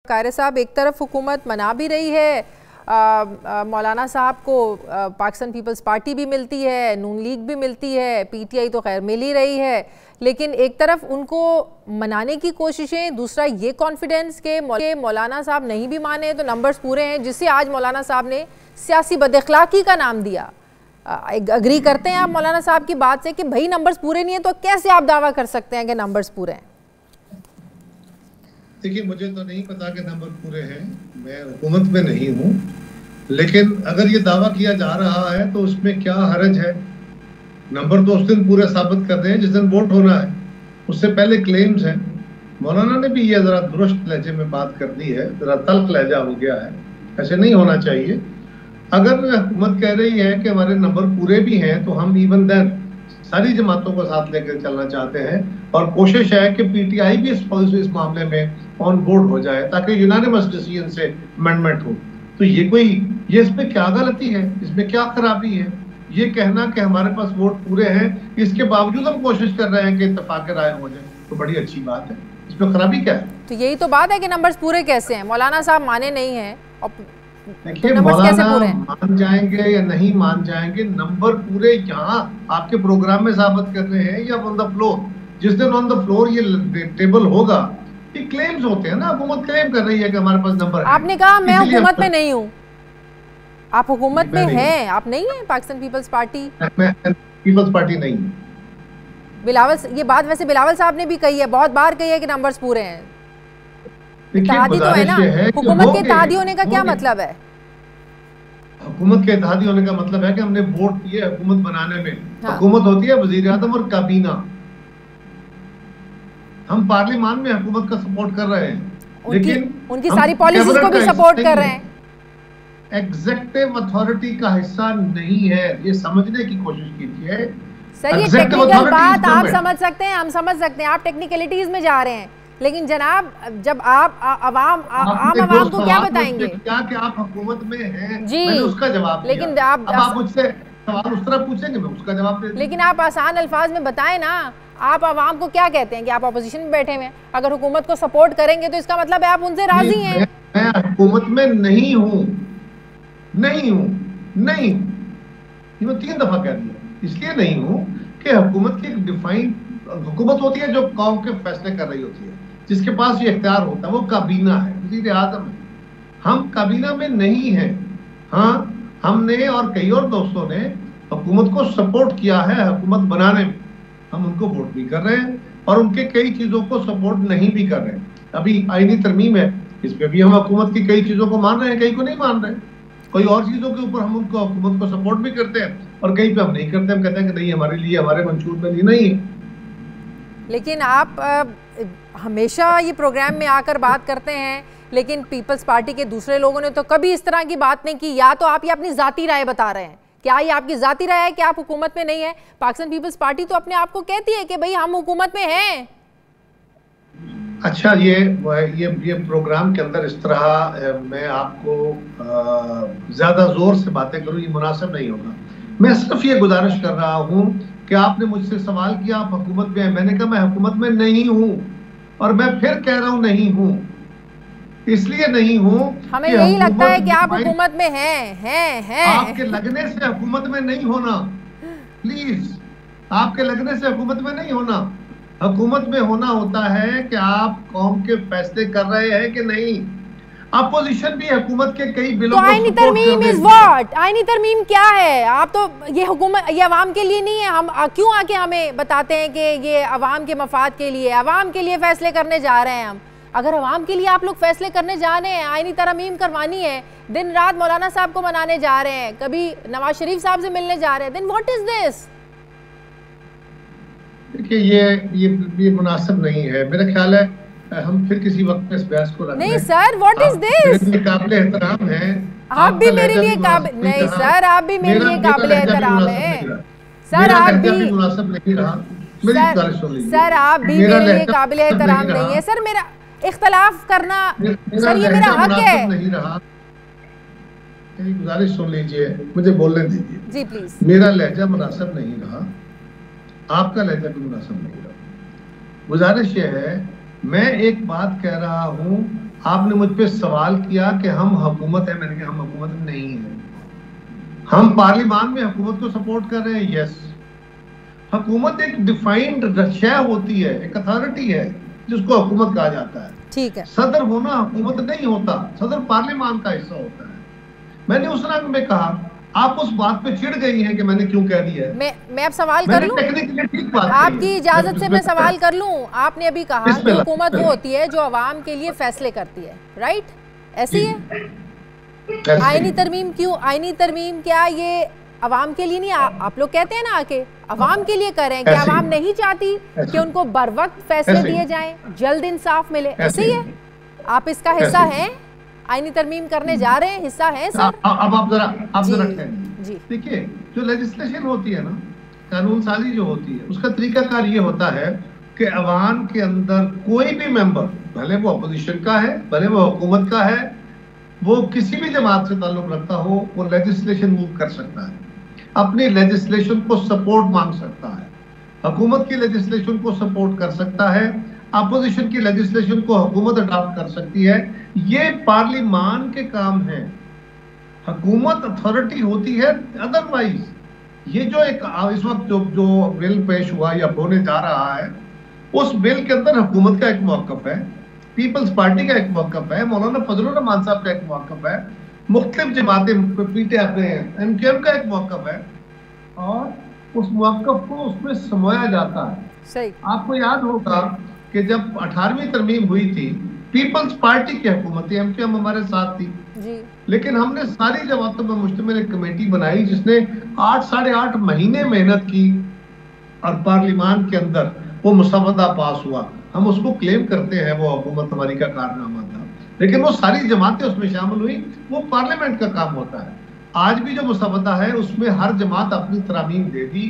कायरे साहब, एक तरफ हुकूमत मना भी रही है मौलाना साहब को, पाकिस्तान पीपल्स पार्टी भी मिलती है, नून लीग भी मिलती है, पीटीआई तो खैर मिल ही रही है, लेकिन एक तरफ उनको मनाने की कोशिशें, दूसरा ये कॉन्फिडेंस के मौलाना साहब नहीं भी माने तो नंबर्स पूरे हैं, जिससे आज मौलाना साहब ने सियासी बदअखलाकी का नाम दिया। अग्री करते हैं आप मौलाना साहब की बात से कि भाई नंबर्स पूरे नहीं है, तो कैसे आप दावा कर सकते हैं कि नंबर्स पूरे हैं? देखिए, मुझे तो नहीं पता कि नंबर पूरे हैं, मैं हुकूमत में नहीं हूँ, लेकिन अगर ये दावा किया जा रहा है तो उसमें क्या हरज है। नंबर तो उस दिन पूरे साबित कर रहे हैं जिस दिन वोट होना है, उससे पहले क्लेम्स हैं। मौलाना ने भी ये जरा दुरुस्त लहजे में बात कर दी है, जरा तल्ख लहजा हो गया है, ऐसे नहीं होना चाहिए। अगर हुकूमत कह रही है कि हमारे नंबर पूरे भी हैं तो हम इवन देन सारी जमातों को साथ लेकर चलना चाहते हैं और कोशिश है कि पीटीआई भी इस मामले में ऑन बोर्ड हो जाए ताकि यूनानिमस डिसीजन से अमेंडमेंट हो। तो ये इसमें क्या गलती है, इसमें क्या खराबी है? ये कहना कि हमारे पास वोट पूरे हैं, इसके बावजूद हम कोशिश कर रहे हैं कि इत्तेफाक राय हो जाए, तो बड़ी अच्छी बात है, इसमें खराबी क्या है? तो यही तो बात है कि नंबर्स पूरे कैसे हैं? मौलाना साहब माने नहीं है और देखिए, मौलाना मान जाएंगे या नहीं मान जाएंगे, नंबर पूरे यहाँ आपके प्रोग्राम में साबित कर रहे हैं या ऑन द फ्लोर? जिस दिन ऑन द फ्लोर ये टेबल होगा, ये क्लेम्स होते हैं ना, हुकूमत क्लेम कर रही है कि हमारे पास नंबर है। आपने कहा मैं हुकूमत में नहीं हूँ, आप हुकूमत में हैं, आप नहीं हैं पाकिस्तान पीपल्स पार्टी? मैं पीपल्स पार्टी नहीं। बिलावल, ये बात वैसे बिलावल साहब ने भी कही है, बहुत बार कही है कि नंबर्स पूरे हैं। इत्तेहादी तो है ना, हुकूमत के इत्तेहादी होने का क्या मतलब है? हुकूमत के इत्तेहादी होने का मतलब है कि हमने वोट दिए हुकूमत बनाने में। हुकूमत होती है वजीर आज़म और काबीना, हम पार्लियामान में हुकूमत का सपोर्ट कर रहे हैं, लेकिन उनकी सारी पॉलिसीज को भी सपोर्ट कर रहे हैं। एग्जीक्यूटिव अथॉरिटी का हिस्सा नहीं है, ये समझने की कोशिश कीजिए। सर, ये टेक्निकल बात आप समझ सकते हैं, हम समझ सकते हैं, आप टेक्निकलिटीज में जा रहे हैं, लेकिन जनाब जब आप आम आवाम को क्या बताएंगे? क्या कि आप हुकूमत में हैं जी, मैंने उसका जवाब दिया। लेकिन आप मुझसे सवाल उस तरह पूछेंगे, मैं उसका जवाब दे। लेकिन आप आसान अल्फाज में बताएं ना, आप आवाम को क्या कहते हैं कि आप अपोजिशन में बैठे हुए, अगर हुकूमत को सपोर्ट करेंगे तो इसका मतलब है आप उनसे राजी हैं। मैं हुकूमत में नहीं हूँ, नहीं हूँ, नहीं, ये मैं 3 दफा कह दिया। इसलिए नहीं हूँ कि हुकूमत की एक डिफाइंड हुकूमत होती है जो कौम के फैसले कर रही होती है, जिसके पास ये इख्तियार होता है, वो काबीना है, वज़ीर आज़म है। हम काबीना में नहीं हैं। हाँ, हमने और कई और दोस्तों ने हुकूमत को सपोर्ट किया है हुकूमत बनाने में, हम उनको वोट भी कर रहे हैं और उनके कई चीजों को सपोर्ट नहीं भी कर रहे हैं। अभी आईनी तरमीम है, इस पे भी हम हुकूमत की कई चीजों को मान रहे हैं, कई को नहीं मान रहे हैं। कोई और चीजों के ऊपर हम उनको हुकूमत को सपोर्ट भी करते हैं और कहीं पे हम नहीं करते, हम कहते हैं कि नहीं, हमारे लिए हमारे मंशूर में नहीं है। लेकिन आप हमेशा ये प्रोग्राम में आकर बात करते हैं, लेकिन पीपल्स पार्टी के दूसरे लोगों ने तो कभी इस तरह की बात नहीं की। या तो आप ये अपनी जाती राय बता रहे हैं, क्या ये आपकी जाती राय है कि आप हुकूमत में नहीं है? पाकिस्तान पीपल्स पार्टी तो अपने आप को कहती है कि भाई हम हुकूमत में हैं। अच्छा, ये प्रोग्राम के अंदर इस तरह मैं आपको ज्यादा जोर से बातें करूं, ये मुनासिब नहीं होगा। मैं सिर्फ ये गुजारिश कर रहा हूं कि आपने मुझसे सवाल किया आप हुकूमत में हैं, मैंने कहा मैं हुकूमत में नहीं हूं और मैं फिर कह रहा हूं नहीं हूं। इसलिए नहीं हूं, हमें यही लगता है कि आप हुकूमत में हैं। आपके लगने से हुकूमत में नहीं होना, प्लीज, आपके लगने से हुकूमत में नहीं होना। हुकूमत में होना होता है कि आप कौम के फैसले कर रहे हैं कि नहीं। अपोजिशन भी हुकूमत के कई बिलों को आईनी तरमीम इज व्हाट? आईनी तरमीम क्या है? आप तो ये हुकूमत, ये अवाम के लिए नहीं है। हम क्यों आके हमें बताते हैं कि ये अवाम के मफाद के लिए, अवाम के लिए फैसले करने जा रहे हैं हम? अगर अवाम के लिए आप लोग फैसले करने जा रहे हैं, आईनी तरमीम करवानी है, दिन रात मौलाना साहब को मनाने जा रहे हैं, कभी नवाज शरीफ साहब से मिलने जा रहे हैं, देन व्हाट इज दिस? देखिए, ये मुनासिब नहीं है। मेरा ख्याल है हम फिर किसी वक्त इस बहस को रखें। नहीं सर, व्हाट इज दिस? काबिल एहतराम है, आप भी मेरे लिए काबिल नहीं सर, आप भी मेरे लिए काबिल एहतराम है सर, आप भी मुनासिब नहीं रहा। सर, आप भी मेरे लिए काबिल एहतराम नहीं है सर। मेरा इख्तलाफ करना सर, ये मेरा हक है। नहीं रहा, गुजारिश सुन लीजिए, मुझे बोलने दीजिए जी प्लीज। मेरा लहजा मुनासिब नहीं रहा, आपका लहजा भी मुनासिब नहीं रहा। गुजारिश ये है, मैं एक बात कह रहा हूं आपने मुझ पे सवाल किया कि हम हुकूमत है, मैंने कहा हम हुकूमत नहीं है। हम पार्लियामान में हुकूमत को सपोर्ट कर रहे हैं, यस। हुकूमत एक डिफाइंड शय होती है, एक अथॉरिटी है जिसको हुकूमत कहा जाता है। ठीक है। सदर होना हुकूमत नहीं होता, सदर पार्लियामान का हिस्सा होता है। मैंने उस रंग में कहा, आप उस बात पे चिढ़ गई हैं कि मैंने क्यों कह दिया है। मैं अब सवाल कर लूं? आपकी इजाजत से मैं सवाल कर लूं। आपने अभी कहा कि हुकूमत वो होती है जो अवाम के लिए फैसले करती है, राइट? ऐसी है? आईनी तरमीम क्यों? आईनी तरमीम क्या ये अवाम के लिए नहीं? आप लोग कहते हैं ना आके अवाम के लिए करें, क्या अवाम नहीं चाहती कि उनको बर वक्त फैसले दिए जाएं, जल्द इंसाफ मिले? ऐसे ही है? आप इसका हिस्सा हैं? आईनी तरमीम करने जा रहे हैं, हिस्सा है सर? अब आप जरा देखिए, जो लेजिस्लेशन होती है ना, कानून साजी जो होती है, उसका तरीकाकार ये होता है कि अवाम के अंदर कोई भी मेंबर, भले वो अपोजिशन का है, भले वो हुकूमत का है, वो किसी भी जमात से ताल्लुक रखता हो, वो लेजिस्लेशन मूव कर सकता है, अपनी लेजिस्लेशन को सपोर्ट मांग सकता है, हुकूमत की लेजिस्लेशन को सपोर्ट कर सकता है, अपोजिशन की लेजिस्लेशन को हुकूमत अडॉप्ट कर सकती है। ये पार्लियामान के काम है, हुकूमत अथॉरिटी होती है। अदरवाइज ये जो एक इस वक्त जो बिल पेश हुआ या होने जा रहा है, उस बिल के अंदर हुकूमत का एक मौक़िफ़ है, पीपल्स पार्टी का एक मौक़िफ़ है, मौलाना फजलुर रहमान साहब का एक मौक़िफ़ है, मुख्तलिफ जमातें पीटीआई एमकेएम का एक मौक़िफ़ है, और उस मौक़िफ़ को उसमें समोया जाता है। सही। आपको याद होगा कि जब 18वीं तरमीम हुई थी, पीपल्स पार्टी की हुकूमत थी, एमकेएम हमारे साथ थी जी। लेकिन हमने सारी जमातों में मुश्तमिल एक कमेटी बनाई जिसने 8-8.5 महीने मेहनत की और पार्लियामान के अंदर वो मुसवदा पास हुआ। हम उसको क्लेम करते हैं वो हुकूमत हमारी का कारनामा था, लेकिन वो सारी जमातें उसमें शामिल हुई, वो पार्लियामेंट का काम होता है। आज भी जो मुसवदा है उसमें हर जमात अपनी तरामीम दे दी,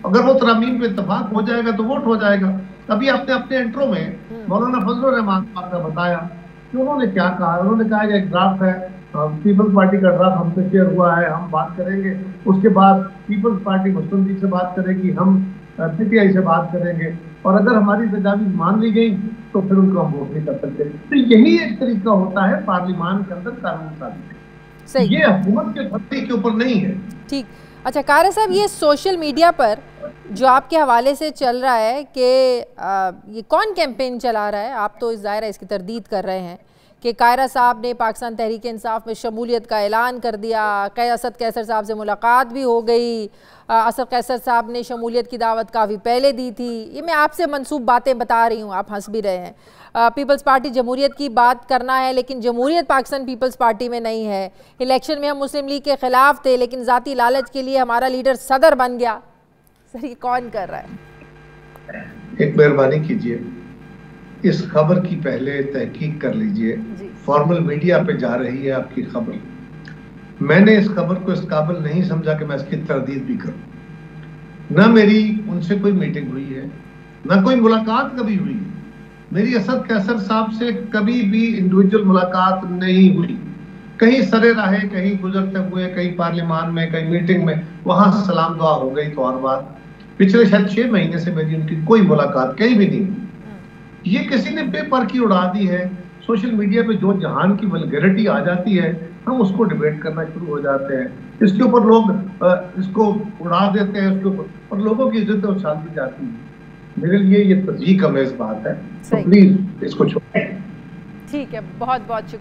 अगर वो तरामीम पे इत्तफाक हो जाएगा तो वोट हो जाएगा। अभी आपने अपने इंट्रो में मौलाना फजलुर रहमान साहब का बताया कि उन्होंने क्या कहा। उन्होंने कहा कि एक ड्राफ्ट है, पीपल्स पार्टी का ड्राफ्ट हमसे शेयर हुआ है, हम बात करेंगे, उसके बाद पीपल्स पार्टी मुस्लिम लीग से बात करेगी, हम पीटीआई से बात करेंगे, और अगर हमारी तजावीज़ मान ली गई तो फिर उनको हम वोट नहीं कर सकते। तो यही एक तरीका होता है पार्लियामान के अंदर कानून साजी। ये हुकूमत के फतवे के ऊपर नहीं है। ठीक। अच्छा कायरा साहब, ये सोशल मीडिया पर जो आपके हवाले से चल रहा है कि ये कौन कैंपेन चला रहा है, आप तो ज़ाहिर है इसकी तरदीद कर रहे हैं कि कायरा साहब ने पाकिस्तान तहरीक इंसाफ में शमूलियत का ऐलान कर दिया, असद कैसर साहब से मुलाकात भी हो गई, असद कैसर साहब ने शमूलियत की दावत काफ़ी पहले दी थी। ये मैं आपसे मनसूब बातें बता रही हूँ, आप हंस भी रहे हैं। पीपल्स पार्टी जमहूरियत की बात करना है, लेकिन जमहूरियत पाकिस्तान पीपल्स पार्टी में नहीं है। इलेक्शन में हम मुस्लिम लीग के ख़िलाफ़ थे, लेकिन ज़ाती लालच के लिए हमारा लीडर सदर बन गया। सर ये कौन कर रहा है? एक मेहरबानी कीजिए, इस खबर की पहले तहकीक कर लीजिए। फॉर्मल मीडिया पे जा रही है आपकी खबर, मैंने इस खबर को इस काबिल नहीं समझा कि मैं इसकी तरदीद भी करूं। ना मेरी उनसे कोई मीटिंग हुई है, ना कोई मुलाकात कभी हुई है। मेरी असद कैसर साहब से कभी भी इंडिविजुअल मुलाकात नहीं हुई। कहीं सरे राहे, कहीं गुजरते हुए, कहीं पार्लियामान में, कहीं मीटिंग में, वहां से सलाम दुआ हो गई तो और बात। पिछले शायद 6 महीने से मेरी उनकी कोई मुलाकात कहीं भी नहीं हुई। ये किसी ने पेपर की उड़ा दी है। सोशल मीडिया पे जो जहान की वल्गैरिटी आ जाती है, हम उसको डिबेट करना शुरू हो जाते हैं, इसके ऊपर लोग इसको उड़ा देते हैं, उसके ऊपर, और लोगों की इज्जत और शांति जाती है। मेरे लिए ये तज़ीक अमेज़ बात है, तो प्लीज इसको छोड़ें। ठीक है, बहुत बहुत शुक्रिया।